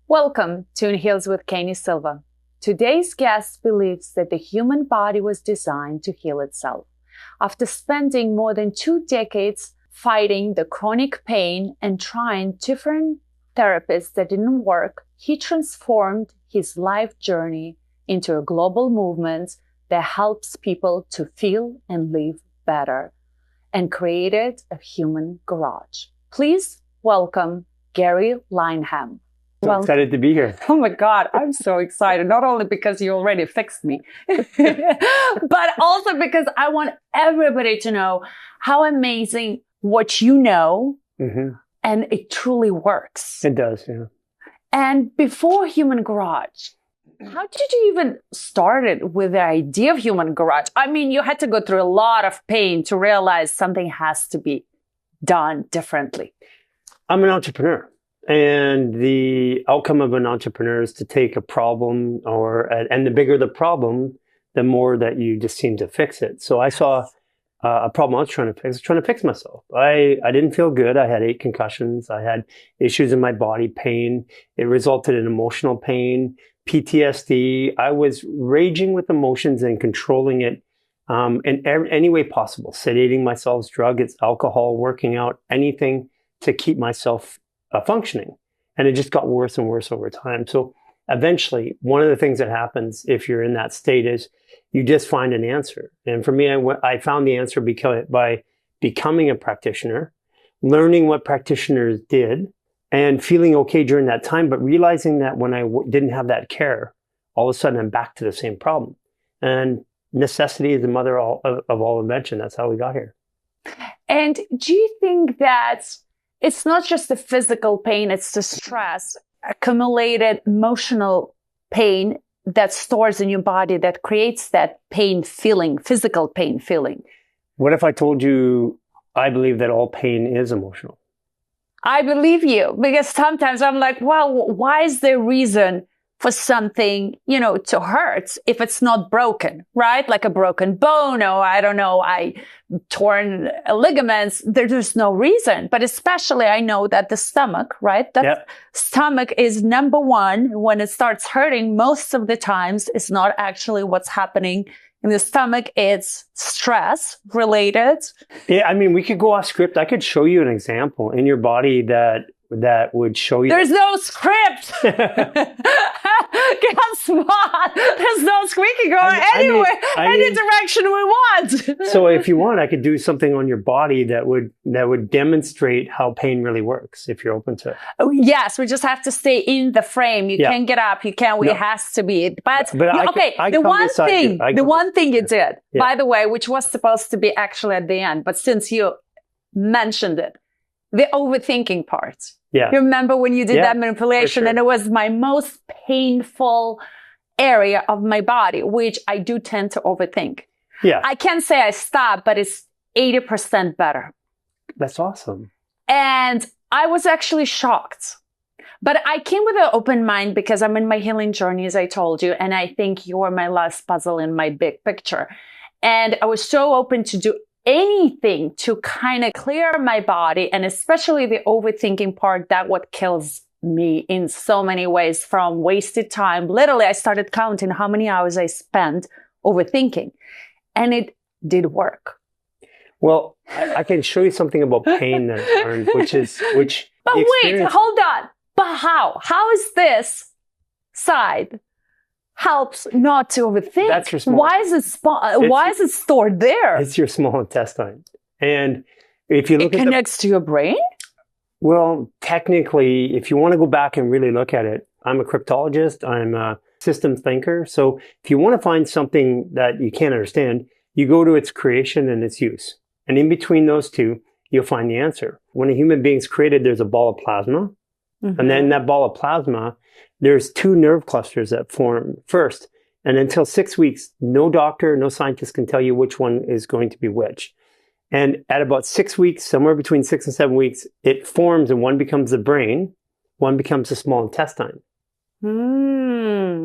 Welcome to In Heels with Keni Silva. Today's guest believes that the human body was designed to heal itself. After spending more than 2 decades fighting the chronic pain and trying different therapies that didn't work, he transformed his life journey into a global movement that helps people to feel and live better, and created a human garage. Please welcome Garry Lineham. So excited to be here. Oh my God, I'm so excited. Not only because you already fixed me, but also because I want everybody to know how amazing what you know, and it truly works. It does, yeah. And before Human Garage, how did you even start it with the idea of Human Garage? I mean, you had to go through a lot of pain to realize something has to be done differently. I'm an entrepreneur. And the outcome of an entrepreneur is to take a problem, and the bigger the problem, the more that you just seem to fix it. So I saw a problem I was trying to fix myself. I didn't feel good. I had 8 concussions. I had issues in my body, pain. It resulted in emotional pain, PTSD. I was raging with emotions and controlling it in any way possible. Sedating myself, drugs, alcohol, working out, anything to keep myself functioning. And it just got worse and worse over time. So eventually, one of the things that happens if you're in that state is you just find an answer. And for me, I found the answer by becoming a practitioner, learning what practitioners did, and feeling okay during that time, but realizing that when I didn't have that care, all of a sudden I'm back to the same problem. And necessity is the mother of all invention. That's how we got here. And do you think that it's not just the physical pain, it's the stress, accumulated emotional pain that stores in your body that creates that pain feeling, physical pain feeling? What if I told you I believe that all pain is emotional? I believe you, because sometimes I'm like, well, why is there reason for something, to hurt if it's not broken, right? Like a broken bone, or I don't know, torn ligaments. There's no reason. But especially I know that the stomach, right? Stomach is number one. When it starts hurting, most of the times it's not actually what's happening in the stomach. It's stress related. Yeah, I mean, we could go off script. I could show you an example in your body that would show you. There's no script. Guess what? There's no script. We can go anywhere, any direction we want. So if you want, I could do something on your body that would demonstrate how pain really works, if you're open to it. Oh, yes, we just have to stay in the frame. You can't get up. You can't. It has to be. But okay, the one thing you did, by the way, which was supposed to be actually at the end, but since you mentioned it, the overthinking part. Yeah. You remember when you did that manipulation, and it was my most painful area of my body, which I do tend to overthink. Yeah. I can't say I stopped, but it's 80% better. That's awesome. And I was actually shocked. But I came with an open mind because I'm in my healing journey, as I told you. And I think you're my last puzzle in my big picture. And I was so open to do anything to kind of clear my body, and especially the overthinking part, that what kills me in so many ways, from wasted time. Literally, I started counting how many hours I spent overthinking, and it did work. Well, I can show you something about pain that I learned, which. But wait, hold on. But how? How is this side helps not to overthink? That's your small. Why is it stored there? It's your small intestine, and if you look it connects to your brain. Well, technically, if you want to go back and really look at it, I'm a cryptologist. I'm a systems thinker. So if you want to find something that you can't understand, you go to its creation and its use, and in between those two, you'll find the answer. When a human being's created, there's a ball of plasma, and then that ball of plasma, there's 2 nerve clusters that form first. And until 6 weeks, no doctor, no scientist can tell you which one is going to be which. And at about 6 weeks, somewhere between 6 and 7 weeks, it forms, and one becomes the brain, one becomes the small intestine.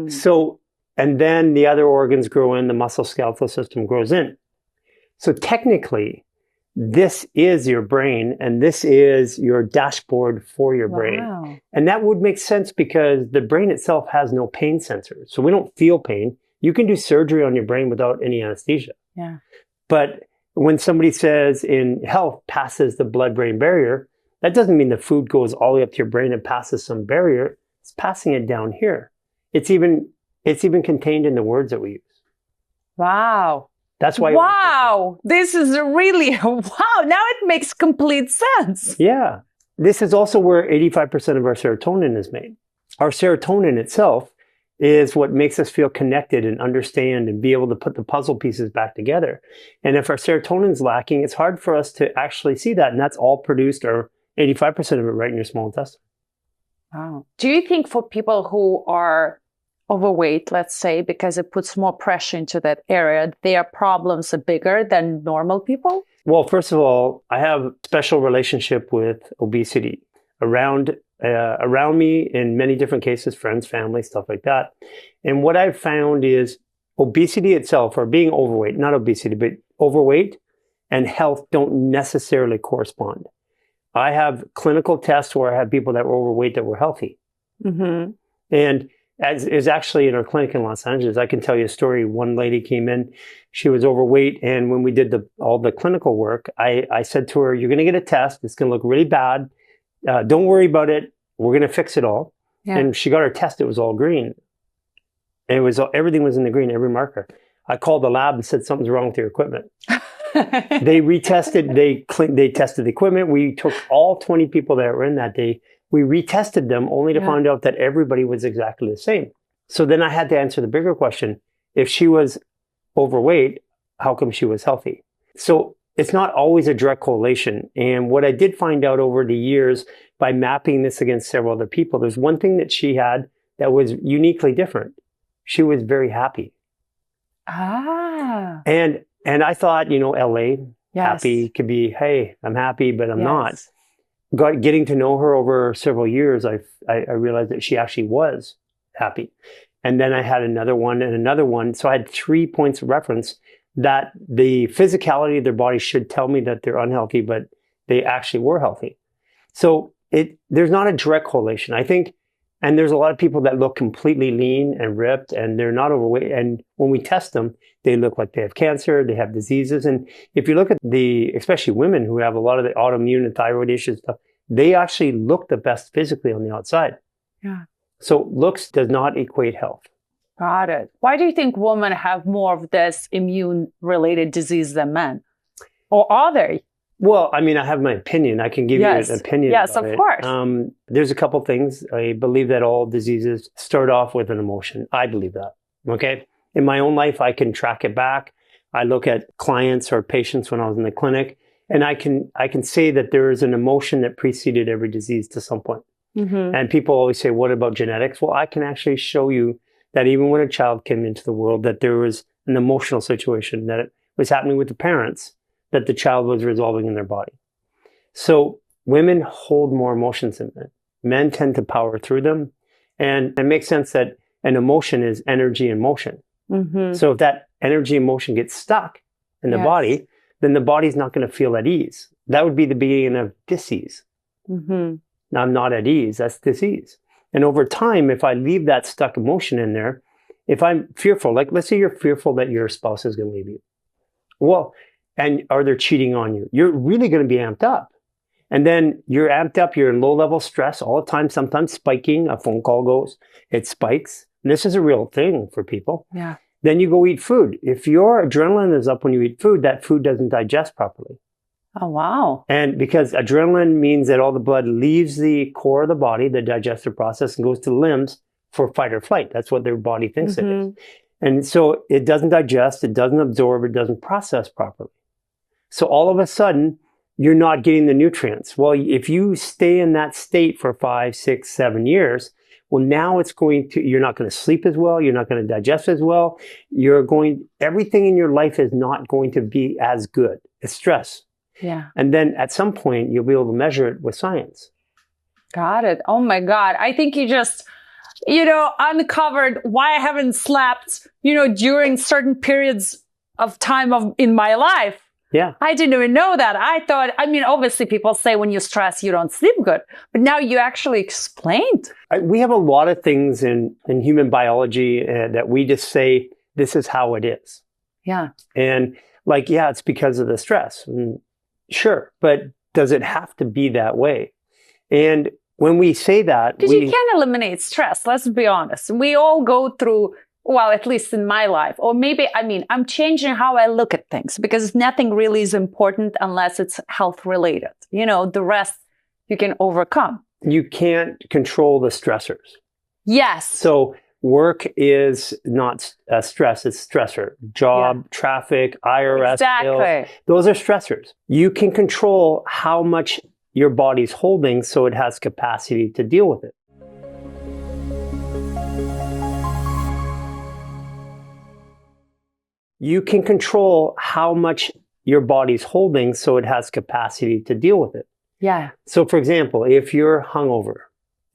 So, and then the other organs grow in, the muscle skeletal system grows in. So technically, this is your brain and this is your dashboard for your brain. Wow. And that would make sense because the brain itself has no pain sensors. So we don't feel pain. You can do surgery on your brain without any anesthesia. Yeah. But when somebody says in health passes the blood-brain barrier, that doesn't mean the food goes all the way up to your brain and passes some barrier. It's passing it down here. It's even contained in the words that we use. Wow. That's why. Wow. This is really, wow. Now it makes complete sense. Yeah. This is also where 85% of our serotonin is made. Our serotonin itself is what makes us feel connected and understand and be able to put the puzzle pieces back together. And if our serotonin is lacking, it's hard for us to actually see that. And that's all produced, or 85% of it, right in your small intestine. Wow. Do you think for people who are overweight, let's say, because it puts more pressure into that area, their problems are bigger than normal people? Well, first of all, I have a special relationship with obesity around me in many different cases, friends, family, stuff like that. And what I've found is obesity itself, or being overweight, not obesity, but overweight and health don't necessarily correspond. I have clinical tests where I have people that were overweight that were healthy. Mm-hmm. And as is actually in our clinic in Los Angeles, I can tell you a story. One lady came in, she was overweight. And when we did all the clinical work, I said to her, you're going to get a test. It's going to look really bad. Don't worry about it. We're going to fix it all. Yeah. And she got her test. It was all green. And everything was in the green, every marker. I called the lab and said, something's wrong with your equipment. They retested, they tested the equipment. We took all 20 people that were in that day. We retested them only to find out that everybody was exactly the same. So then I had to answer the bigger question. If she was overweight, how come she was healthy? So it's not always a direct correlation. And what I did find out over the years by mapping this against several other people, there's one thing that she had that was uniquely different. She was very happy. Ah. And I thought, LA, happy could be, hey, I'm happy, but I'm not. Getting to know her over several years, I realized that she actually was happy. And then I had another one and another one. So I had 3 points of reference that the physicality of their body should tell me that they're unhealthy, but they actually were healthy. So there's not a direct correlation, I think. And there's a lot of people that look completely lean and ripped and they're not overweight. And when we test them, they look like they have cancer, they have diseases. And if you look at especially women who have a lot of the autoimmune and thyroid issues stuff, they actually look the best physically on the outside. Yeah. So looks does not equate health. Got it. Why do you think women have more of this immune-related disease than men? Or are they? Well, I mean, I have my opinion. I can give you an opinion. Yes, of course. There's a couple things. I believe that all diseases start off with an emotion. I believe that. Okay. In my own life, I can track it back. I look at clients or patients when I was in the clinic, and I can say that there is an emotion that preceded every disease to some point. Mm-hmm. And people always say, what about genetics? Well, I can actually show you that even when a child came into the world, that there was an emotional situation that was happening with the parents that the child was resolving in their body. So women hold more emotions than men. Men tend to power through them. And it makes sense that an emotion is energy in motion. Mm-hmm. So if that energy and motion gets stuck in the body, then the body's not going to feel at ease. That would be the beginning of dis-ease. Mm-hmm. Now, I'm not at ease, that's dis-ease. And over time, if I leave that stuck emotion in there, if I'm fearful, like let's say you're fearful that your spouse is going to leave you. Well, or they're cheating on you, you're really going to be amped up. And then you're amped up, you're in low-level stress all the time, sometimes spiking. A phone call goes, it spikes. And this is a real thing for people. Yeah. Then you go eat food. If your adrenaline is up when you eat food, that food doesn't digest properly. Oh, wow. And because adrenaline means that all the blood leaves the core of the body, the digestive process, and goes to the limbs for fight or flight. That's what their body thinks it is. And so it doesn't digest, it doesn't absorb, it doesn't process properly. So all of a sudden, you're not getting the nutrients. Well, if you stay in that state for 5, 6, 7 years, well, now you're not going to sleep as well. You're not going to digest as well. Everything in your life is not going to be as good. It's stress. Yeah. And then at some point, you'll be able to measure it with science. Got it. Oh my God. I think you just, uncovered why I haven't slept, during certain periods of time in my life. Yeah. I didn't even know that. I thought, I mean, obviously people say when you stress, you don't sleep good. But now you actually explained. We have a lot of things in human biology that we just say, this is how it is. Yeah. And like, yeah, it's because of the stress. Sure. But does it have to be that way? And when we say that, because you can't eliminate stress. Let's be honest. We all go through, well, at least in my life, or maybe, I mean, I'm changing how I look at things because nothing really is important unless it's health related. You know, the rest you can overcome. You can't control the stressors. Yes. So work is not a stress, it's stressor. Job, traffic, IRS, bills, those are stressors. You can control how much your body's holding so it has capacity to deal with it. You can control how much your body's holding so it has capacity to deal with it. Yeah. So for example, if you're hungover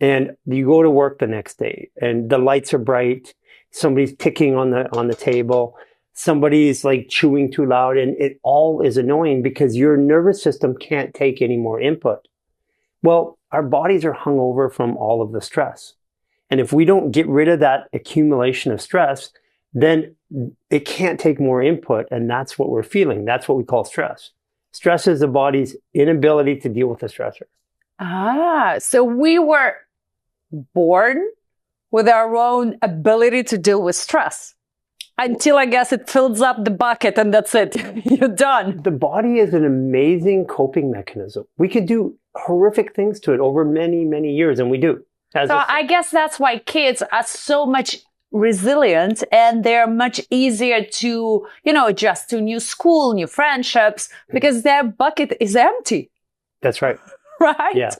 and you go to work the next day and the lights are bright, somebody's ticking on the table, somebody's like chewing too loud, and it all is annoying because your nervous system can't take any more input. Well, our bodies are hungover from all of the stress. And if we don't get rid of that accumulation of stress, then it can't take more input. And that's what we're feeling. That's what we call stress. Stress is the body's inability to deal with the stressor. Ah, so we were born with our own ability to deal with stress until I guess it fills up the bucket and that's it. You're done. The body is an amazing coping mechanism. We could do horrific things to it over many, many years, and we do. So I guess that's why kids are so much resilient and they're much easier to, you know, adjust to new school, new friendships, because their bucket is empty. That's right. Right? Yeah.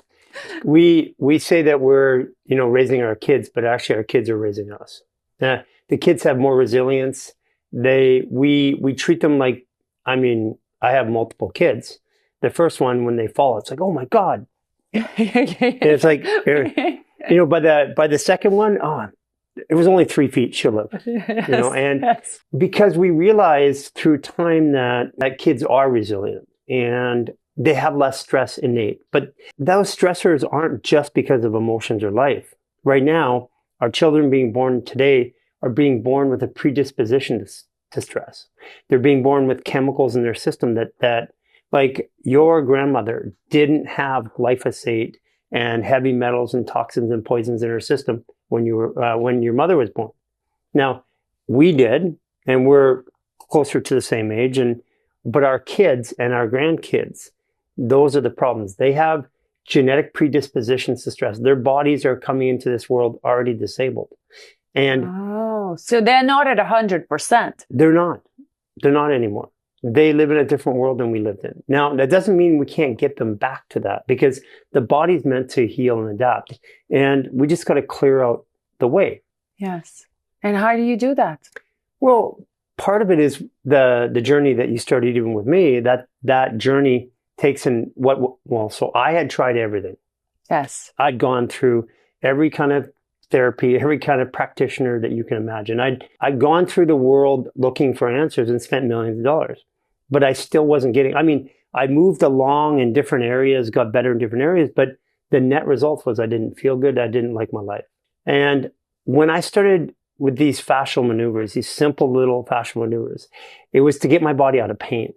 We say that we're, you know, raising our kids, but actually our kids are raising us. The kids have more resilience. We treat them like, I mean, I have multiple kids. The first one, when they fall, it's like, oh my God. And it's like, you know, by the second one, oh, it was only 3 feet, she'll live. Yes, you know, and yes. because we realize through time that kids are resilient and they have less stress innate. But those stressors aren't just because of emotions or life. Right now, our children being born today are being born with a predisposition to stress. They're being born with chemicals in their system that like your grandmother didn't have glyphosate and heavy metals and toxins and poisons in her system when your mother was born. Now, we did, and we're closer to the same age, but our kids and our grandkids, those are the problems. They have genetic predispositions to stress. Their bodies are coming into this world already disabled. And so they're not at 100%. They're not anymore. They live in a different world than we lived in. Now, that doesn't mean we can't get them back to that, because the body's meant to heal and adapt. And we just got to clear out the way. Yes. And how do you do that? Well, part of it is the journey that you started even with me. That journey takes so I had tried everything. Yes. I'd gone through every kind of therapy, every kind of practitioner that you can imagine. I'd gone through the world looking for answers and spent millions of dollars, but I still wasn't getting, I mean, I moved along in different areas, got better in different areas, but the net result was I didn't feel good. I didn't like my life. And when I started with these fascial maneuvers, these simple little fascial maneuvers, it was to get my body out of pain.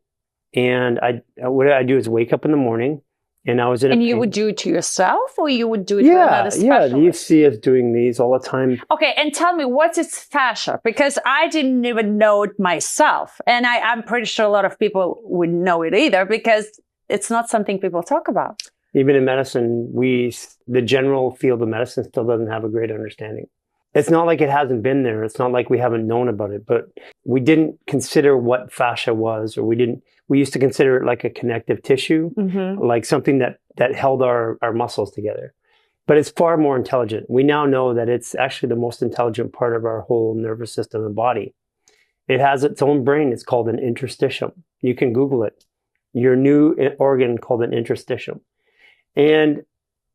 And what I do is wake up in the morning, and I was in. And you would do it to yourself, or you would do it to another specialist? Yeah, you see us doing these all the time. Okay, and tell me, what is fascia? Because I didn't even know it myself. And I'm pretty sure a lot of people wouldn't know it either, because it's not something people talk about. Even in medicine, the general field of medicine still doesn't have a great understanding. It's not like it hasn't been there. It's not like we haven't known about it, but we didn't consider what fascia was, or we used to consider it like a connective tissue, like something that held our muscles together. But it's far more intelligent. We now know that it's actually the most intelligent part of our whole nervous system and body. It has its own brain. It's called an interstitium. You can Google it. Your new organ called an interstitium. And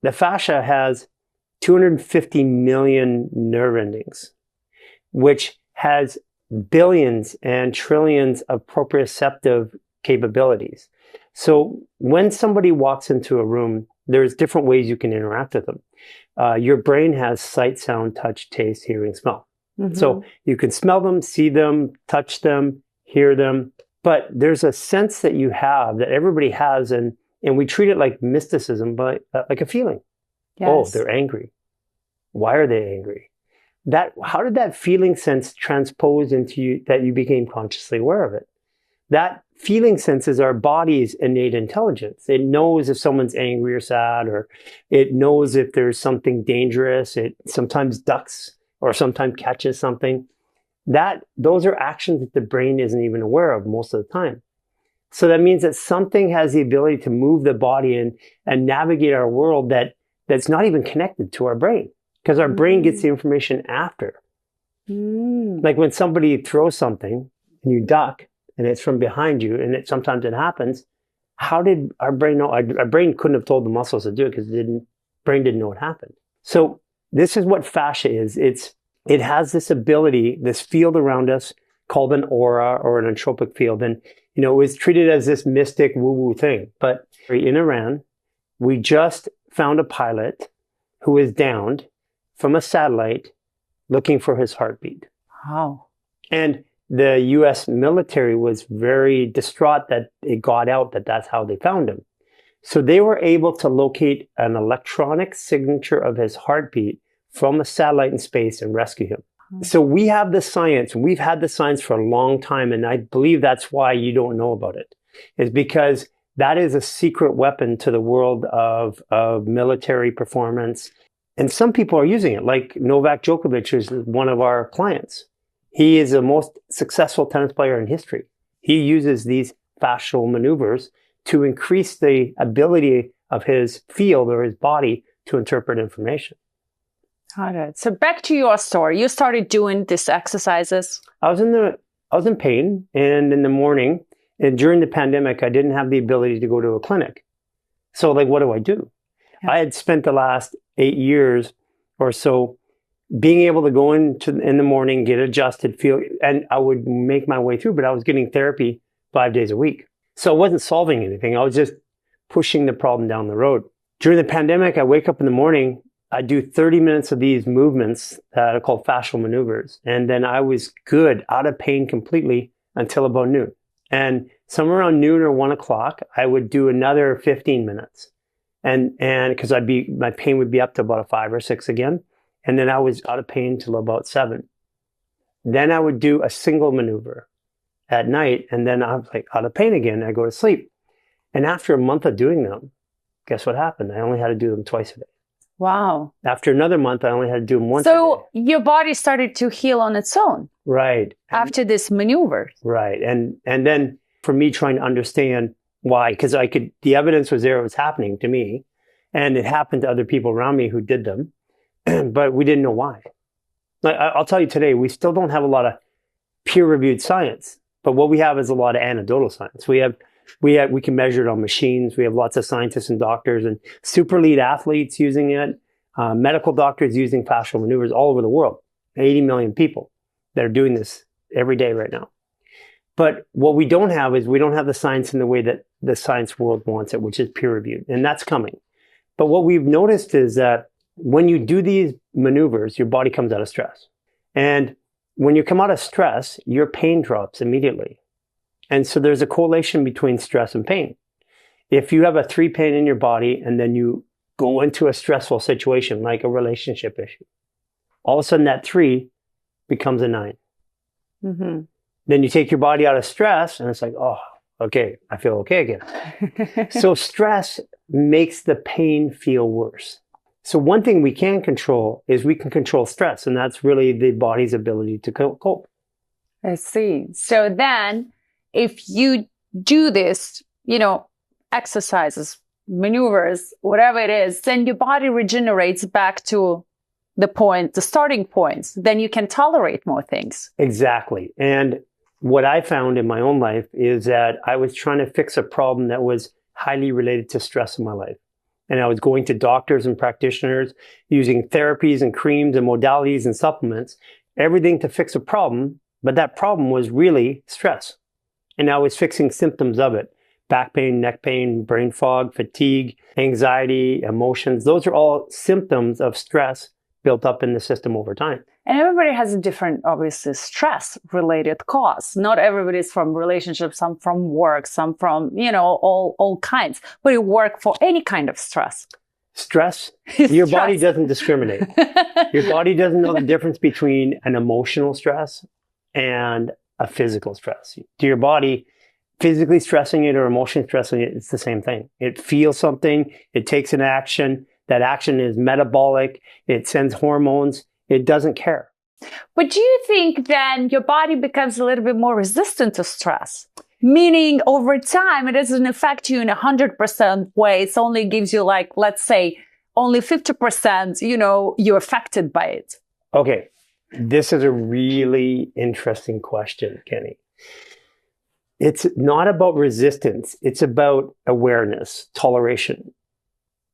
the fascia has 250 million nerve endings, which has billions and trillions of proprioceptive capabilities. So when somebody walks into a room, there's different ways you can interact with them. Your brain has sight, sound, touch, taste, hearing, smell. Mm-hmm. So you can smell them, see them, touch them, hear them. But there's a sense that you have that everybody has, and we treat it like mysticism, but like a feeling. Yes. Oh, they're angry. Why are they angry? How did that feeling sense transpose into you that you became consciously aware of it? That feeling sense is our body's innate intelligence. It knows if someone's angry or sad, or it knows if there's something dangerous. It sometimes ducks or sometimes catches something. Those are actions that the brain isn't even aware of most of the time. So that means that something has the ability to move the body and navigate our world that's not even connected to our brain, because our brain gets the information after. Like when somebody throws something and you duck and it's from behind you, and sometimes it happens. How did our brain know? Our brain couldn't have told the muscles to do it because brain didn't know what happened. So this is what fascia is. It has this ability, this field around us called an aura or an entropic field. And, it was treated as this mystic woo-woo thing. But in Iran, we just found a pilot who was downed from a satellite looking for his heartbeat. Wow. And the US military was very distraught that it got out that that's how they found him. So they were able to locate an electronic signature of his heartbeat from a satellite in space and rescue him. So we have the science, and we've had the science for a long time, and I believe that's why you don't know about it, is because that is a secret weapon to the world of military performance. And some people are using it, like Novak Djokovic, who's one of our clients. He is the most successful tennis player in history. He uses these fascial maneuvers to increase the ability of his field or his body to interpret information. Got it. So back to your story. You started doing these exercises. I was in pain, and in the morning, and during the pandemic, I didn't have the ability to go to a clinic. So what do I do? Yeah. I had spent the last 8 years or so being able to go in the morning, get adjusted, and I would make my way through, but I was getting therapy 5 days a week. So I wasn't solving anything. I was just pushing the problem down the road. During the pandemic, I wake up in the morning, I do 30 minutes of these movements that are called fascial maneuvers. And then I was good, out of pain completely until about noon. And somewhere around noon or 1 o'clock, I would do another 15 minutes. And because my pain would be up to about a 5 or 6 again. And then I was out of pain till about 7. Then I would do a single maneuver at night. And then I was out of pain again. I go to sleep. And after a month of doing them, guess what happened? I only had to do them twice a day. Wow. After another month, I only had to do them once a day. So your body started to heal on its own. Right. After this maneuver. Right. And then for me trying to understand why, because the evidence was there, it was happening to me, and it happened to other people around me who did them, but we didn't know why. I'll tell you today, we still don't have a lot of peer-reviewed science, but what we have is a lot of anecdotal science. We can measure it on machines. We have lots of scientists and doctors and super elite athletes using it, medical doctors using fascial maneuvers all over the world, 80 million people that are doing this every day right now. But what we don't have is we don't have the science in the way that the science world wants it, which is peer reviewed, and that's coming. But what we've noticed is that when you do these maneuvers, your body comes out of stress. And when you come out of stress, your pain drops immediately. And so there's a correlation between stress and pain. If you have a 3 pain in your body and then you go into a stressful situation, like a relationship issue, all of a sudden that 3 becomes a 9. Mm-hmm. Then you take your body out of stress and it's oh, okay, I feel okay again. So stress makes the pain feel worse. So one thing we can control is we can control stress, and that's really the body's ability to cope. I see. So then if you do this, exercises, maneuvers, whatever it is, then your body regenerates back to the starting points. Then you can tolerate more things. Exactly. And what I found in my own life is that I was trying to fix a problem that was highly related to stress in my life. And I was going to doctors and practitioners, using therapies and creams and modalities and supplements, everything to fix a problem. But that problem was really stress. And I was fixing symptoms of it. Back pain, neck pain, brain fog, fatigue, anxiety, emotions. Those are all symptoms of stress built up in the system over time. And everybody has a different, obviously, stress-related cause. Not everybody's from relationships, some from work, some from, all kinds. But you work for any kind of stress. Stress, your body doesn't discriminate. Your body doesn't know the difference between an emotional stress and a physical stress. To your body, physically stressing it or emotionally stressing it, it's the same thing. It feels something, it takes an action. That action is metabolic, it sends hormones, it doesn't care. But do you think then your body becomes a little bit more resistant to stress? Meaning over time, it doesn't affect you in 100% way. It only gives you let's say, only 50%, you're affected by it. Okay, this is a really interesting question, Keni. It's not about resistance. It's about awareness, toleration.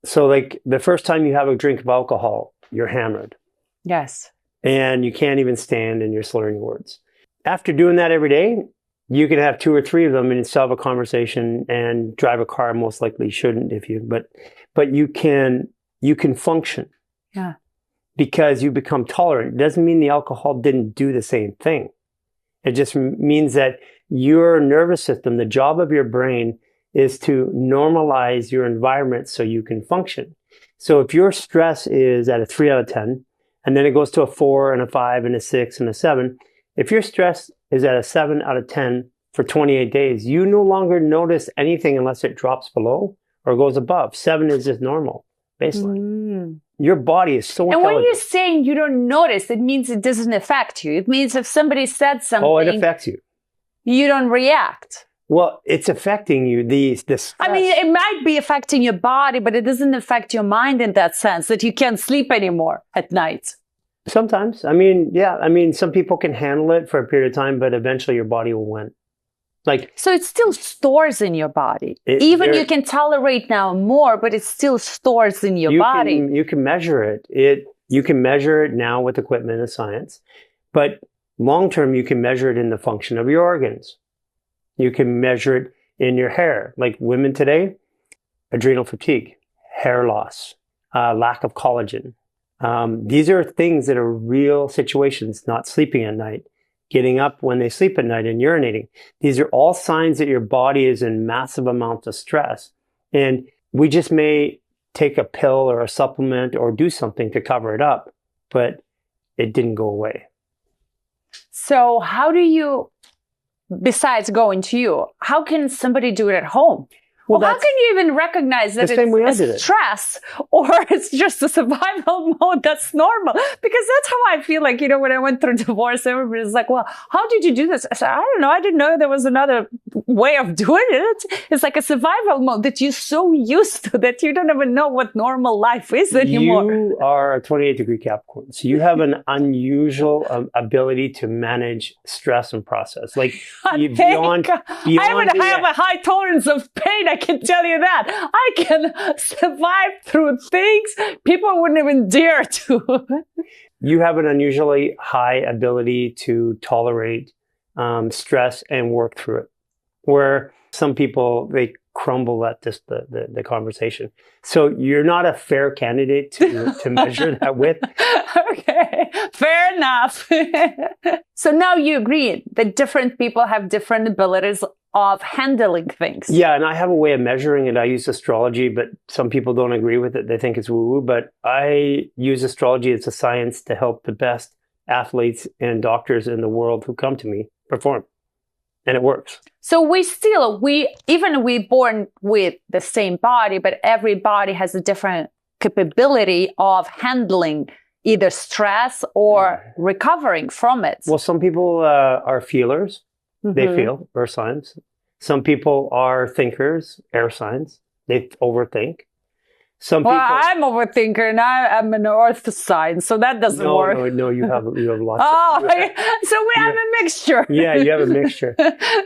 So the first time you have a drink of alcohol, you're hammered. Yes. And you can't even stand and you're slurring your words. After doing that every day, you can have 2 or 3 of them and still have a conversation and drive a car. Most likely you shouldn't but you can function. Yeah. Because you become tolerant. It doesn't mean the alcohol didn't do the same thing. It just means that your nervous system, the job of your brain, is to normalize your environment so you can function. So if your stress is at a 3 out of 10, and then it goes to a 4 and a 5 and a 6 and a 7, if your stress is at a 7 out of 10 for 28 days, you no longer notice anything unless it drops below or goes above. 7 is just normal, baseline. Your body is so intelligent. And when you're saying you don't notice, it means it doesn't affect you. It means if somebody said something... Oh, it affects you. You don't react. Well, it's affecting you. The stress. I mean, it might be affecting your body, but it doesn't affect your mind in that sense that you can't sleep anymore at night. Sometimes. I mean, yeah. I mean, some people can handle it for a period of time, but eventually your body will win. So it still stores in your body. Even you can tolerate now more, but it still stores in your body. You can measure it. You can measure it now with equipment and science, but long term, you can measure it in the function of your organs. You can measure it in your hair. Like women today, adrenal fatigue, hair loss, lack of collagen. These are things that are real situations, not sleeping at night, getting up when they sleep at night and urinating. These are all signs that your body is in massive amounts of stress. And we just may take a pill or a supplement or do something to cover it up, but it didn't go away. So how do you... Besides going to you, how can somebody do it at home? Well, how can you even recognize that it's stress or it's just a survival mode that's normal? Because that's how I feel like, when I went through divorce, everybody's like, well, how did you do this? I said, I don't know. I didn't know there was another way of doing it. It's like a survival mode that you're so used to that you don't even know what normal life is anymore. You are a 28-degree Capricorn. So you have an unusual ability to manage stress and process. I have a high tolerance of pain. I can tell you that. I can survive through things people wouldn't even dare to. You have an unusually high ability to tolerate stress and work through it, where some people, they crumble at just the conversation. So you're not a fair candidate to measure that with. Okay, fair enough. So now you agree that different people have different abilities of handling things. Yeah, and I have a way of measuring it. I use astrology, but some people don't agree with it. They think it's woo-woo, but I use astrology as a science to help the best athletes and doctors in the world who come to me perform. And it works. So we're born with the same body, but every body has a different capability of handling either stress or recovering from it. Well, some people are feelers. They feel, earth signs. Some people are thinkers, air signs. They overthink. I'm a overthinker and I'm an earth sign, so that doesn't work. No, you have lots. So we have a mixture. Yeah, you have a mixture.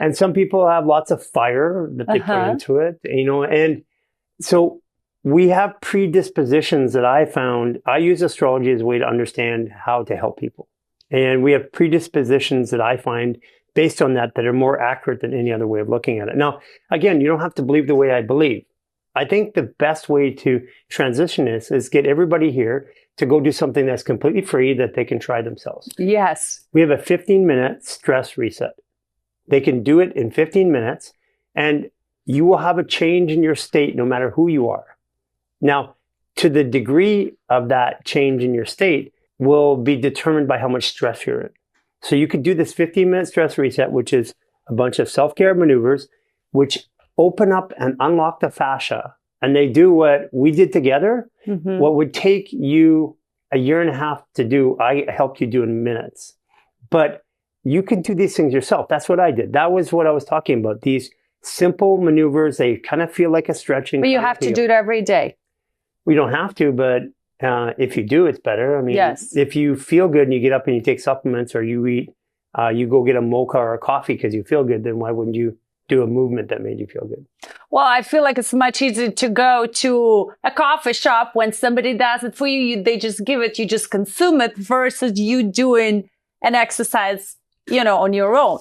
And some people have lots of fire that they put into it, and so we have predispositions that I found. I use astrology as a way to understand how to help people. And we have predispositions that I find based on that are more accurate than any other way of looking at it. Now, again, you don't have to believe the way I believe. I think the best way to transition this is get everybody here to go do something that's completely free that they can try themselves. Yes. We have a 15-minute stress reset. They can do it in 15 minutes, and you will have a change in your state no matter who you are. Now, to the degree of that change in your state will be determined by how much stress you're in. So you could do this 15-minute stress reset, which is a bunch of self-care maneuvers, which open up and unlock the fascia. And they do what we did together. Mm-hmm. What would take you a year and a half to do, I helped you do in minutes. But you can do these things yourself. That's what I did. That was what I was talking about. These simple maneuvers, they kind of feel like a stretching. But you have to do it every day. We don't have to, but if you do, it's better. I mean, yes. If you feel good and you get up and you take supplements or you eat, you go get a mocha or a coffee because you feel good, then why wouldn't you do a movement that made you feel good? Well, I feel like it's much easier to go to a coffee shop when somebody does it for you. They just give it, you just consume it versus you doing an exercise, on your own.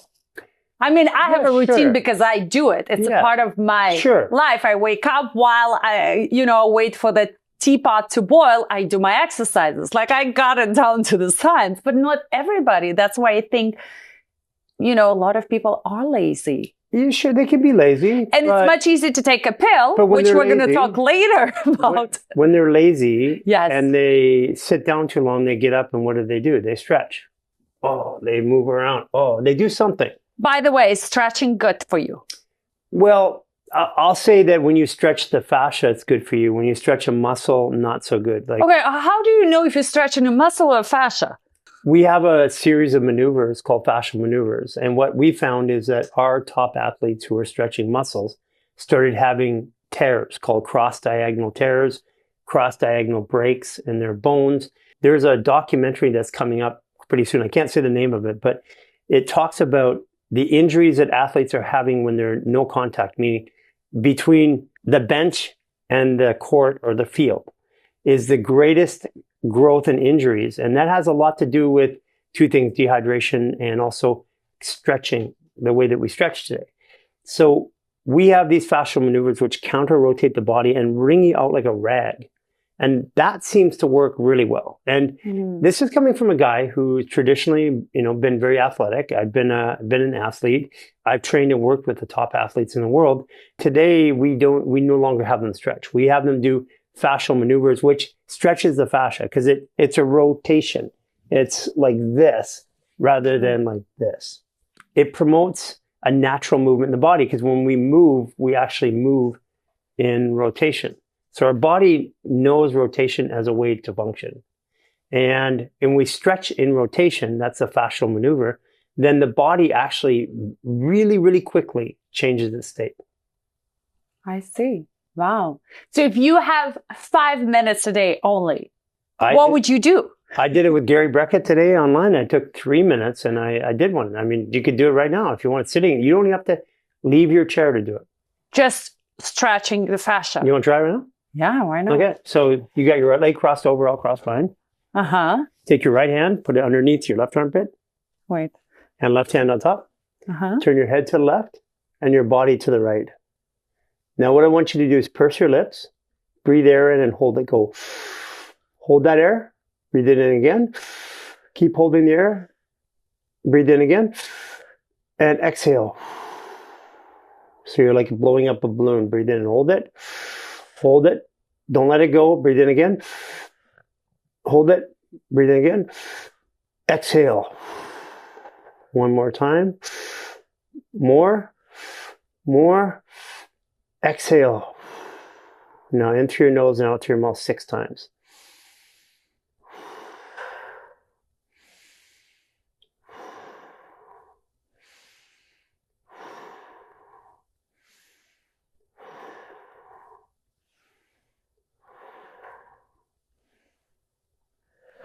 I mean, I have a routine because I do it. It's a part of my life. I wake up while I, wait for the teapot to boil. I do my exercises. Like I got it down to the science, but not everybody. That's why I think, a lot of people are lazy. Yeah, sure, they can be lazy. And it's much easier to take a pill, which we're going to talk later about. When they're lazy and they sit down too long, they get up and what do? They stretch. Oh, they move around. Oh, they do something. By the way, is stretching good for you? Well, I'll say that when you stretch the fascia, it's good for you. When you stretch a muscle, not so good. Okay, how do you know if you're stretching a muscle or a fascia? We have a series of maneuvers called Fascial Maneuvers. And what we found is that our top athletes who are stretching muscles started having tears called cross-diagonal tears, cross-diagonal breaks in their bones. There's a documentary that's coming up pretty soon. I can't say the name of it, but it talks about the injuries that athletes are having when they're no contact, meaning between the bench and the court or the field is the greatest growth in injuries. And that has a lot to do with two things, dehydration and also stretching, the way that we stretch today. So we have these fascial maneuvers which counter-rotate the body and wring you out like a rag. And that seems to work really well. And this is coming from a guy who's traditionally, been very athletic. I've been an athlete. I've trained and worked with the top athletes in the world. Today, we no longer have them stretch. We have them do fascial maneuvers, which stretches the fascia because it's a rotation. It's like this rather than like this. It promotes a natural movement in the body because when we move, we actually move in rotation. So our body knows rotation as a way to function. And when we stretch in rotation, that's a fascial maneuver, then the body actually really, really quickly changes its state. I see. Wow. So if you have 5 minutes a day only, what would you do? I did it with Gary Breckett today online. I took 3 minutes and I did one. I mean, you could do it right now if you want sitting. You don't have to leave your chair to do it. Just stretching the fascia. You want to try it right now? Yeah, why not? Okay, so you got your right leg crossed over, all crossed behind. Uh-huh. Take your right hand, put it underneath your left armpit. Wait. And left hand on top. Uh-huh. Turn your head to the left and your body to the right. Now what I want you to do is purse your lips, breathe air in and hold it go. Hold that air, breathe it in again. Keep holding the air, breathe in again, and exhale. So you're like blowing up a balloon. Breathe in and hold it. Hold it. Don't let it go. Breathe in again. Hold it. Breathe in again. Exhale. One more time. More. Exhale. Now in through your nose and out through your mouth 6 times.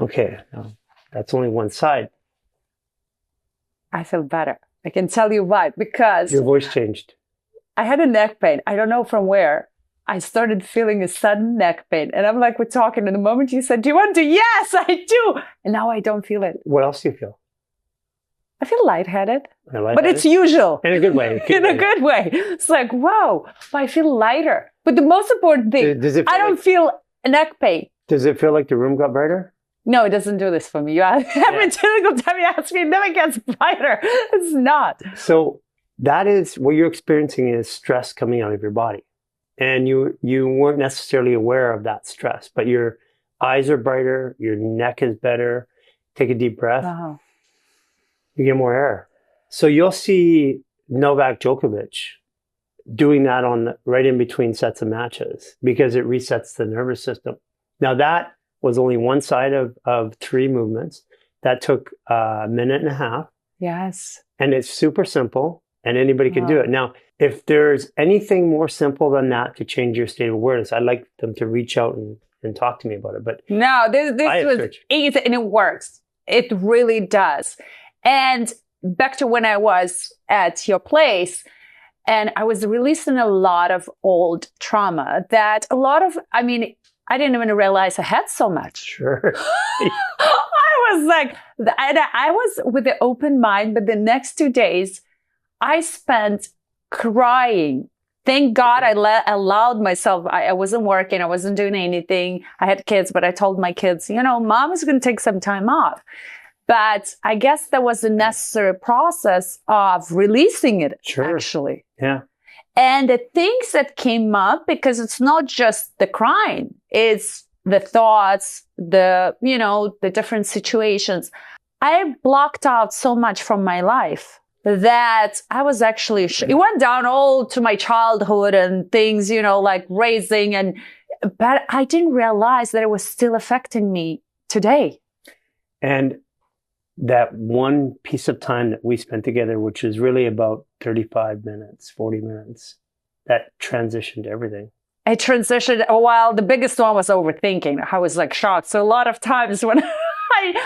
Okay, now that's only one side. I feel better. I can tell you why, because your voice changed. I had a neck pain. I don't know from where. I started feeling a sudden neck pain. And I'm like, we're talking. And the moment you said, do you want to? Yes, I do. And now I don't feel it. What else do you feel? I feel lightheaded, I like but it's usual. in a good way. In a good way. It's like, whoa, but I feel lighter. But the most important thing, I don't feel neck pain. Does it feel like the room got brighter? No, it doesn't do this for me. Every single time you ask me, it never gets brighter. It's not. So that is what you're experiencing is stress coming out of your body. And you weren't necessarily aware of that stress, but your eyes are brighter, your neck is better. Take a deep breath. Wow. You get more air. So you'll see Novak Djokovic doing that right in between sets of matches because it resets the nervous system. Now that was only one side of 3 movements. That took a minute and a half. Yes. And it's super simple and anybody can do it. Now, if there's anything more simple than that to change your state of awareness, I'd like them to reach out and talk to me about it. But no, this was easy and it works. It really does. And back to when I was at your place, and I was releasing a lot of old trauma that I didn't even realize I had so much. Sure. I was like, I was with the open mind, but the next 2 days, I spent crying. Thank God I allowed myself. I wasn't working. I wasn't doing anything. I had kids, but I told my kids, Mom is going to take some time off. But I guess there was a necessary process of releasing it, actually. Yeah. And the things that came up, because it's not just the crying, it's the thoughts, the different situations. I blocked out so much from my life that I was actually, it went down all to my childhood and things, like raising, but I didn't realize that it was still affecting me today. And that one piece of time that we spent together, which is really about 35 minutes, 40 minutes, that transitioned everything. It transitioned. Well, the biggest one was overthinking. I was like shocked. So a lot of times when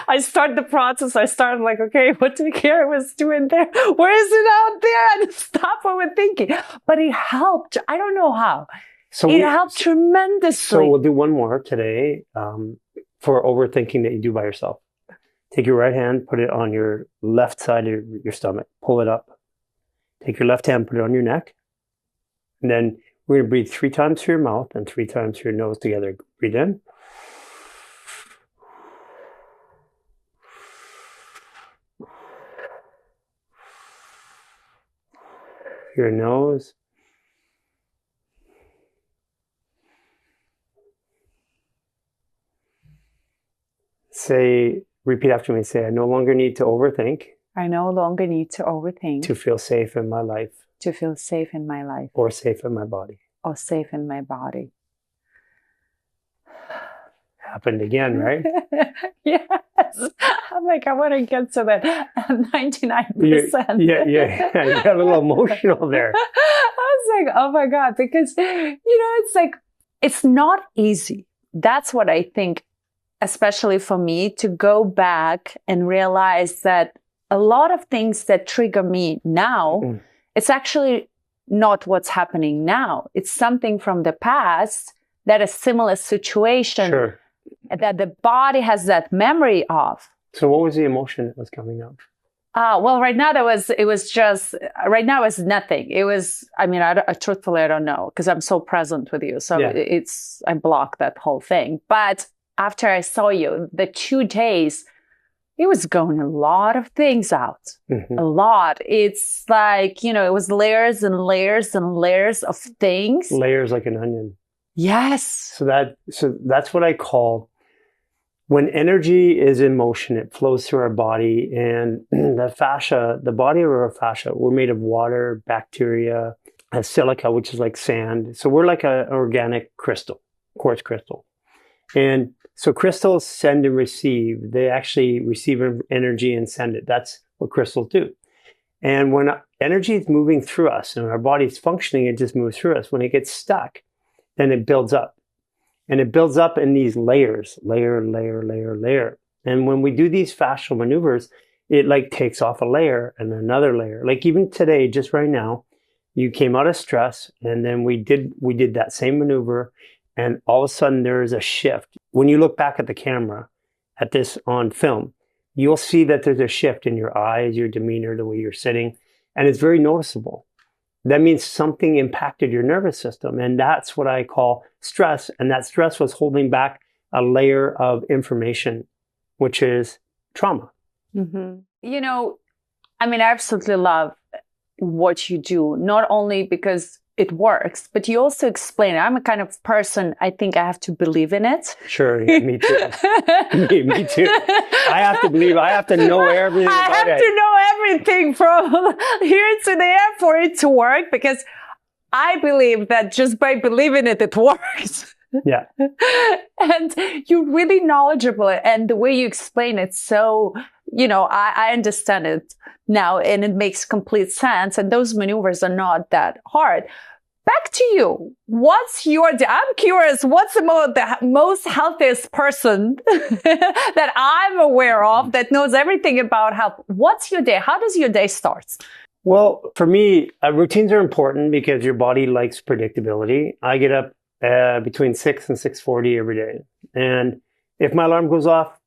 I start the process, I started like, okay, what did Garry was doing there? Where is it out there? And stop overthinking. But it helped. I don't know how. So it helped tremendously. So we'll do one more today for overthinking that you do by yourself. Take your right hand, put it on your left side of your stomach. Pull it up. Take your left hand, put it on your neck. And then we're going to breathe 3 times through your mouth and 3 times through your nose together. Breathe in. Your nose. Repeat after me. Say, I no longer need to overthink. I no longer need to overthink. To feel safe in my life. To feel safe in my life. Or safe in my body. Or safe in my body. Happened again, right? Yes. I'm like, I want to get to that 99%. Yeah. You got a little emotional there. I was like, oh my God, because, it's like, it's not easy. That's what I think, especially for me, to go back and realize that a lot of things that trigger me now, it's actually not what's happening now. It's something from the past that a similar situation that the body has that memory of. So what was the emotion that was coming up? Well, right now it was nothing. It was, truthfully, I don't know, because I'm so present with you. So I blocked that whole thing. But after I saw you, the 2 days, it was going a lot of things out. A lot. It's like, it was layers and layers and layers of things. Layers like an onion. Yes. So that's what I call when energy is in motion, it flows through our body, and the fascia, the body of our fascia, we're made of water, bacteria, silica, which is like sand. So we're like an organic crystal, quartz crystal. And so crystals send and receive. They actually receive energy and send it. That's what crystals do. And when energy is moving through us and our body is functioning, it just moves through us. When it gets stuck, then it builds up. And it builds up in these layers, layer. And when we do these fascial maneuvers, it like takes off a layer and another layer. Like even today, just right now, you came out of stress, and then we did that same maneuver, and all of a sudden there is a shift. When you look back at the camera, at this on film, you'll see that there's a shift in your eyes, your demeanor, the way you're sitting, and it's very noticeable. That means something impacted your nervous system, and that's what I call stress. And that stress was holding back a layer of information, which is trauma. Mm-hmm. You know, I mean, I absolutely love what you do, not only because it works, but you also explain it. I'm a kind of person, I think I have to believe in it. Sure, yeah, me too. me too. I have to believe, I have to know everything about it. I have to know everything from here to there for it to work, because I believe that just by believing it, it works. Yeah. And you're really knowledgeable, and the way you explain it, so, you know, I understand it now, and it makes complete sense. And those maneuvers are not that hard. Back to you. What's your day? I'm curious, what's the most healthiest person that I'm aware of that knows everything about health? What's your day? How does your day start? Well, for me, routines are important because your body likes predictability. I get up between 6 and 6:40 every day. And if my alarm goes off,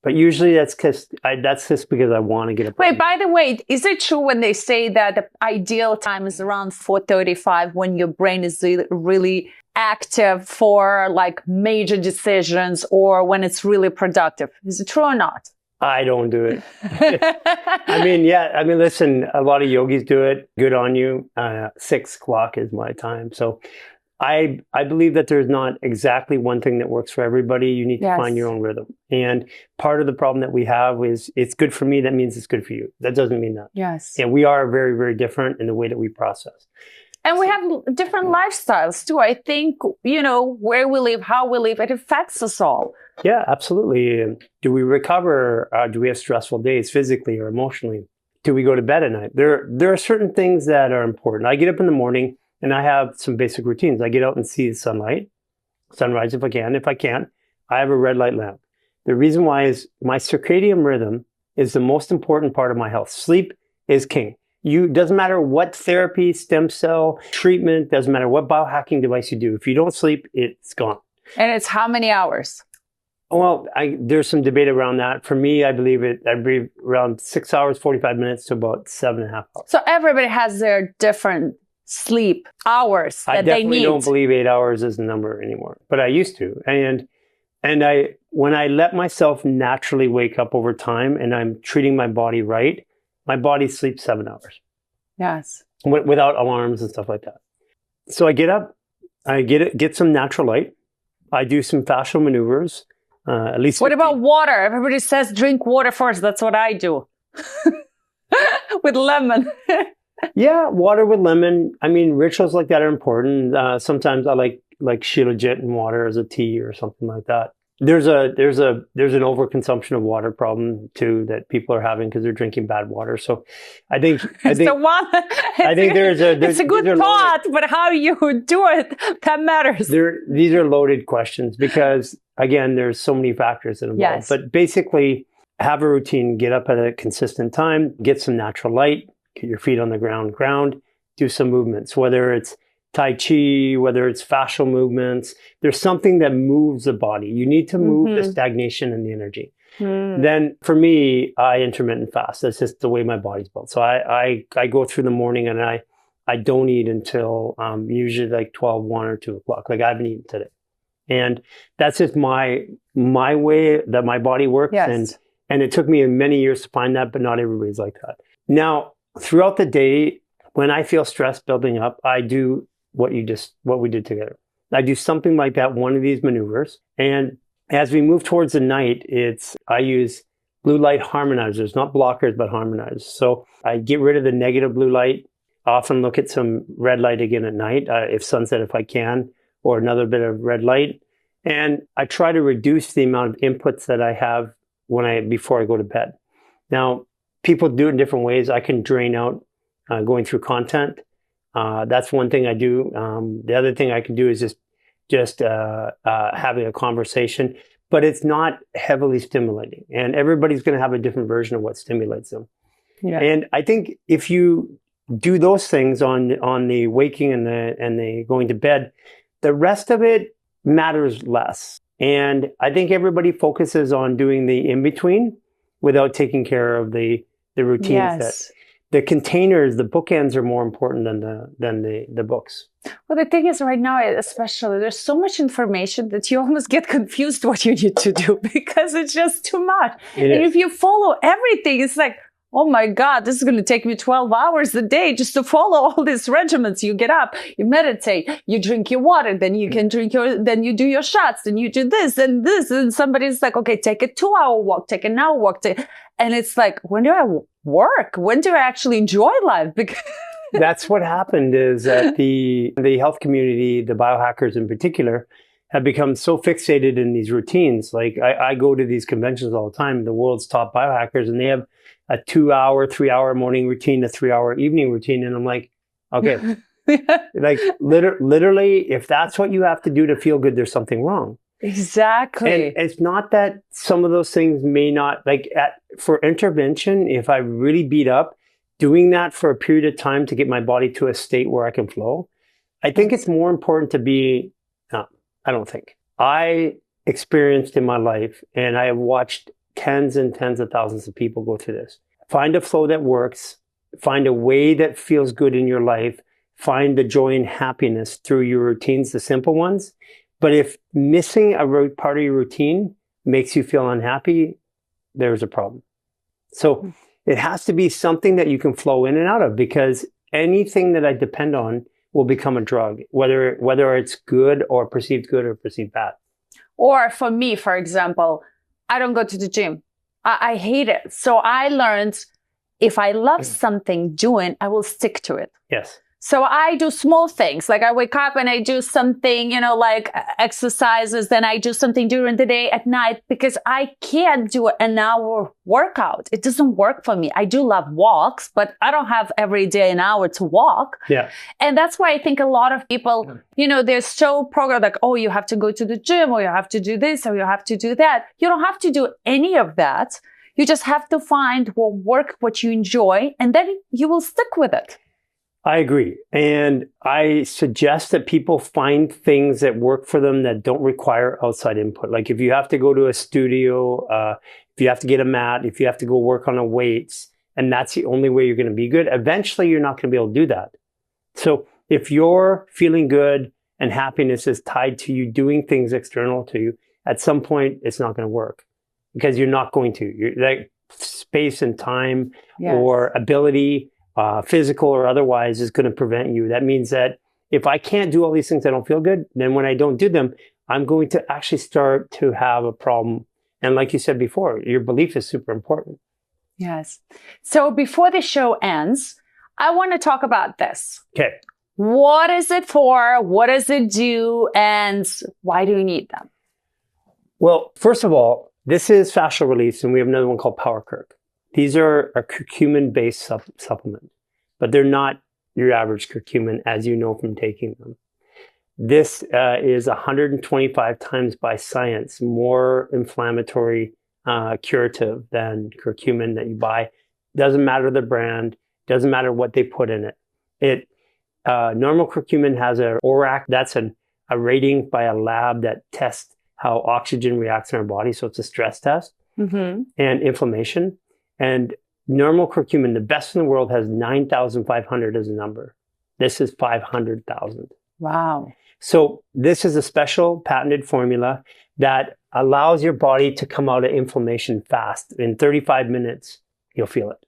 but usually that's just because I want to get up. Wait, by the way, is it true when they say that the ideal time is around 4:35 when your brain is really active for like major decisions, or when it's really productive? Is it true or not? I don't do it. I mean, listen, a lot of yogis do it. Good on you. 6 o'clock is my time. So I believe that there's not exactly one thing that works for everybody. You need to find your own rhythm. And part of the problem that we have is it's good for me. That means it's good for you. That doesn't mean that. Yes. And we are very, very different in the way that we process. And we have different lifestyles too. I think, you know, where we live, how we live, it affects us all. Yeah, absolutely. Do we recover? Do we have stressful days physically or emotionally? Do we go to bed at night? There are certain things that are important. I get up in the morning and I have some basic routines. I get out and see the sunrise if I can. If I can't, I have a red light lamp. The reason why is my circadian rhythm is the most important part of my health. Sleep is king. Doesn't matter what therapy, stem cell, treatment, doesn't matter what biohacking device you do. If you don't sleep, it's gone. And it's how many hours? Well, there's some debate around that. For me, I believe around 6 hours, 45 minutes to about 7.5 hours. So everybody has their different sleep hours that they need. I definitely don't believe 8 hours is the number anymore, but I used to. And when I let myself naturally wake up over time and I'm treating my body right, my body sleeps 7 hours. Yes. Without alarms and stuff like that. So I get up, I get some natural light. I do some fascial maneuvers. At least. What about water? Everybody says drink water first. That's what I do. With lemon. Yeah, water with lemon. I mean, rituals like that are important. Sometimes I like Shilajit and water as a tea or something like that. There's an overconsumption of water problem too that people are having because they're drinking bad water. So I think there's a good thought, but how you do it, that matters. These are loaded questions because again, there's so many factors that involve. Yes. But basically, have a routine, get up at a consistent time, get some natural light, get your feet on the ground, do some movements, whether it's Tai Chi, whether it's fascial movements. There's something that moves the body. You need to move the stagnation and the energy. Then for me, I intermittent fast. That's just the way my body's built. So I go through the morning and I don't eat until usually like 12, 1 or 2 o'clock. Like I haven't eaten today. And that's just my way that my body works. Yes. And it took me many years to find that, but not everybody's like that. Now, throughout the day, when I feel stress building up, I do what we did together. I do something like that, one of these maneuvers. And as we move towards the night, I use blue light harmonizers, not blockers, but harmonizers. So I get rid of the negative blue light, often look at some red light again at night, if sunset, if I can, or another bit of red light. And I try to reduce the amount of inputs that I have before I go to bed. Now, people do it in different ways. I can drain out going through content. That's one thing I do. The other thing I can do is just having a conversation, but it's not heavily stimulating. And everybody's going to have a different version of what stimulates them. Yeah. And I think if you do those things on the waking and the going to bed, the rest of it matters less. And I think everybody focuses on doing the in-between, without taking care of the routines. Yes. The containers, the bookends are more important than the books. Well, the thing is right now, especially, there's so much information that you almost get confused what you need to do because it's just too much. And if you follow everything, it's like, oh my God, this is going to take me 12 hours a day just to follow all these regimens. You get up, you meditate, you drink your water, then you can then you do your shots, then you do this and this. And somebody's like, okay, take a 2-hour walk, take an hour walk. And it's like, when do I work? When do I actually enjoy life? Because that's what happened is that the health community, the biohackers in particular, have become so fixated in these routines. Like I go to these conventions all the time, the world's top biohackers, and they have a 2-hour, 3-hour morning routine, a 3-hour evening routine. And I'm like, okay, like literally, if that's what you have to do to feel good, there's something wrong. Exactly. And it's not that some of those things may not, like for intervention, if I really beat up, doing that for a period of time to get my body to a state where I can flow, I think it's more important to be, no, I don't think. I experienced in my life, and I have watched tens and tens of thousands of people go through this. Find a flow that works, find a way that feels good in your life, find the joy and happiness through your routines, the simple ones. But if missing a part of your routine makes you feel unhappy, there's a problem. So it has to be something that you can flow in and out of, because anything that I depend on will become a drug, whether it's good or perceived bad. Or for me, for example, I don't go to the gym. I hate it. So I learned if I love something doing, I will stick to it. Yes. So I do small things, like I wake up and I do something, like exercises, then I do something during the day at night, because I can't do an hour workout. It doesn't work for me. I do love walks, but I don't have every day an hour to walk. Yeah. And that's why I think a lot of people, they're so programmed, like, oh, you have to go to the gym, or you have to do this, or you have to do that. You don't have to do any of that. You just have to find what you enjoy, and then you will stick with it. I agree. And I suggest that people find things that work for them that don't require outside input. Like if you have to go to a studio, if you have to get a mat, if you have to go work on a weights, and that's the only way you're going to be good, eventually you're not going to be able to do that. So if you're feeling good and happiness is tied to you doing things external to you, at some point it's not going to work, because you're not going to. You're like space and time or ability, physical or otherwise, is going to prevent you. That means that if I can't do all these things, I don't feel good. Then when I don't do them, I'm going to actually start to have a problem. And like you said before, your belief is super important. Yes. So before the show ends, I want to talk about this. Okay. What is it for? What does it do? And why do you need them? Well, first of all, this is fascial release, and we have another one called Power Kirk. These are a curcumin-based supplement, but they're not your average curcumin, as you know from taking them. This is 125 times by science more inflammatory curative than curcumin that you buy. Doesn't matter the brand, doesn't matter what they put in it. Normal curcumin has a ORAC, that's a rating by a lab that tests how oxygen reacts in our body. So it's a stress test and inflammation. And normal curcumin, the best in the world, has 9,500 as a number. This is 500,000. Wow. So this is a special patented formula that allows your body to come out of inflammation fast. In 35 minutes, you'll feel it.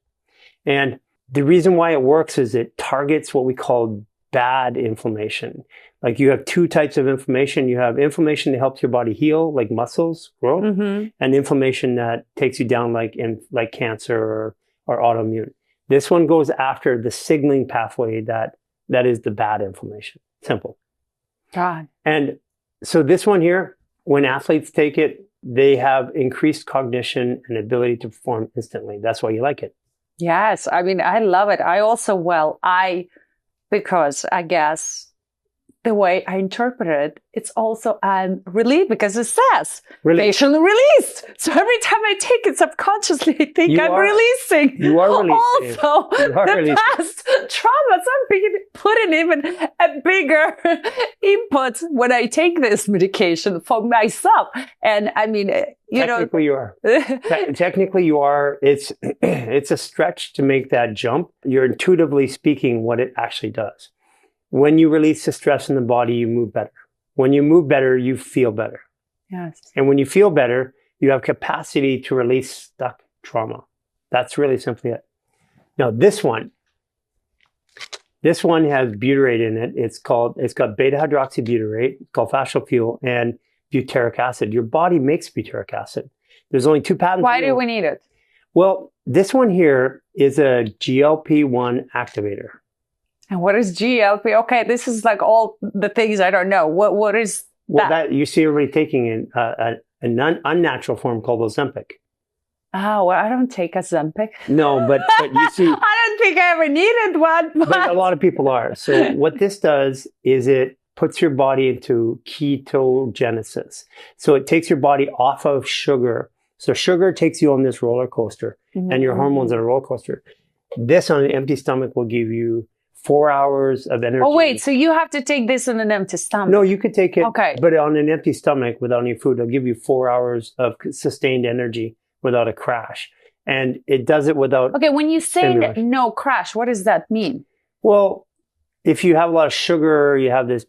And the reason why it works is it targets what we call bad inflammation. Like you have two types of inflammation. You have inflammation that helps your body heal, like muscles grow, and inflammation that takes you down, like cancer or autoimmune. This one goes after the signaling pathway that is the bad inflammation. Simple. God. And so this one here, when athletes take it, they have increased cognition and ability to perform instantly. That's why you like it. Yes. I mean, I love it. I also, because I guess the way I interpret it, it's also relief because it says Release. facial release. So every time I take it subconsciously, I think I'm releasing. You are releasing. Also, the releasing. past traumas, I'm putting even a bigger input when I take this medication for myself. And I mean, Technically you are. Technically you are. It's a stretch to make that jump. You're intuitively speaking what it actually does. When you release the stress in the body, you move better. When you move better, you feel better. Yes. And when you feel better, you have capacity to release stuck trauma. That's really simply it. Now, this one has butyrate in it. It's got beta hydroxybutyrate, it's called fascial fuel, and butyric acid. Your body makes butyric acid. There's only 2 patents. Why do we need it? Well, this one here is a GLP-1 activator. And what is GLP? Okay, this is like all the things I don't know. What is that? Well, that you see everybody taking an unnatural form called Ozempic. Oh, well, I don't take Ozempic. No, but you see... I don't think I ever needed one. But a lot of people are. So what this does is it puts your body into ketogenesis. So it takes your body off of sugar. So sugar takes you on this roller coaster, and your hormones on a roller coaster. This on an empty stomach will give you 4 hours of energy. Oh, wait. So you have to take this on an empty stomach? No, you could take it, okay, but on an empty stomach without any food, it'll give you 4 hours of sustained energy without a crash. And it does it without... Okay, when you say no crash, what does that mean? Well, if you have a lot of sugar, you have this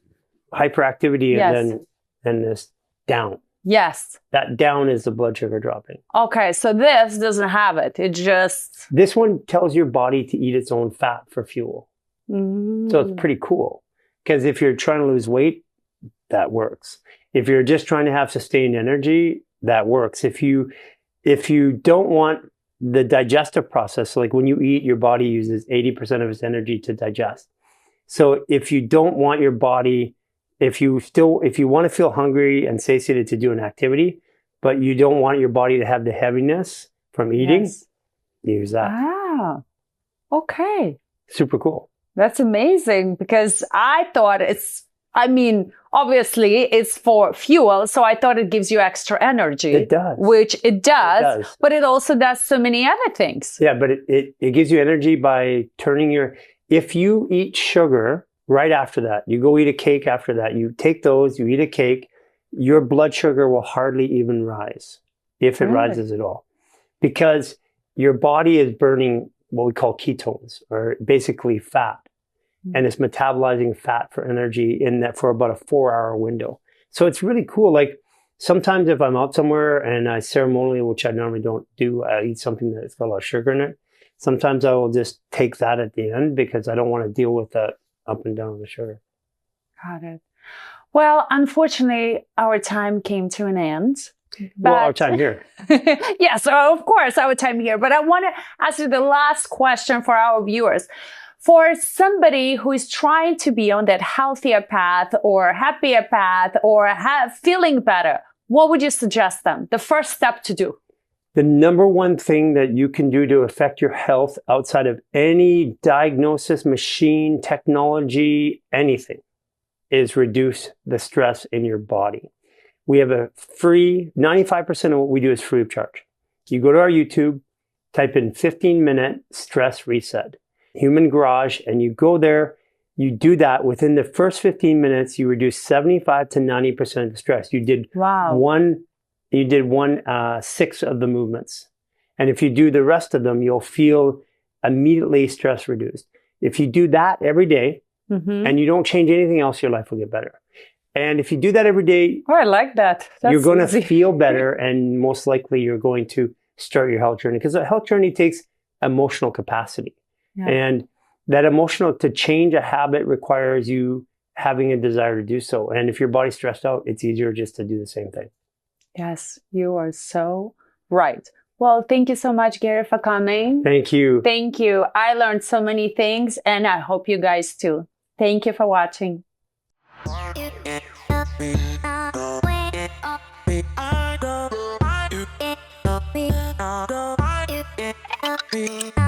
hyperactivity, and then this down. Yes. That down is the blood sugar dropping. Okay, so this doesn't have it. It just... This one tells your body to eat its own fat for fuel. So it's pretty cool. Because if you're trying to lose weight, that works. If you're just trying to have sustained energy, that works. If you don't want the digestive process, like when you eat, your body uses 80% of its energy to digest. So if you don't want your body, if you want to feel hungry and satiated to do an activity, but you don't want your body to have the heaviness from eating, use that. Ah, okay. Super cool. That's amazing, because I thought obviously it's for fuel, so I thought it gives you extra energy. It does. Which it does, but it also does so many other things. Yeah, but it gives you energy by turning if you eat sugar right after that, you go eat a cake after that, you take those, you eat a cake, your blood sugar will hardly even rise, if it rises at all. Because your body is burning what we call ketones, or basically fat. And it's metabolizing fat for energy for about a 4-hour window. So it's really cool. Like sometimes if I'm out somewhere and I ceremonially, which I normally don't do, I eat something that's got a lot of sugar in it. Sometimes I will just take that at the end because I don't want to deal with that up and down of the sugar. Got it. Well, unfortunately, our time came to an end. Well, our time here. Yes, of course, our time here. But I want to ask you the last question for our viewers. For somebody who is trying to be on that healthier path or happier path or feeling better, what would you suggest them? The first step to do? The number one thing that you can do to affect your health outside of any diagnosis, machine, technology, anything, is reduce the stress in your body. We have a free, 95% of what we do is free of charge. You go to our YouTube, type in 15-minute stress reset, Human Garage, and you go there, you do that. Within the first 15 minutes, you reduce 75 to 90% of the stress. You did one sixth of the movements. And if you do the rest of them, you'll feel immediately stress reduced. If you do that every day and you don't change anything else, your life will get better. And if you do that every day, I like that. You're going to feel better, and most likely you're going to start your health journey, because a health journey takes emotional capacity. Yeah. And that to change a habit requires you having a desire to do so. And if your body's stressed out, it's easier just to do the same thing. Yes, you are so right. Well, thank you so much, Garry, for coming. Thank you. Thank you. I learned so many things, and I hope you guys too. Thank you for watching. I go.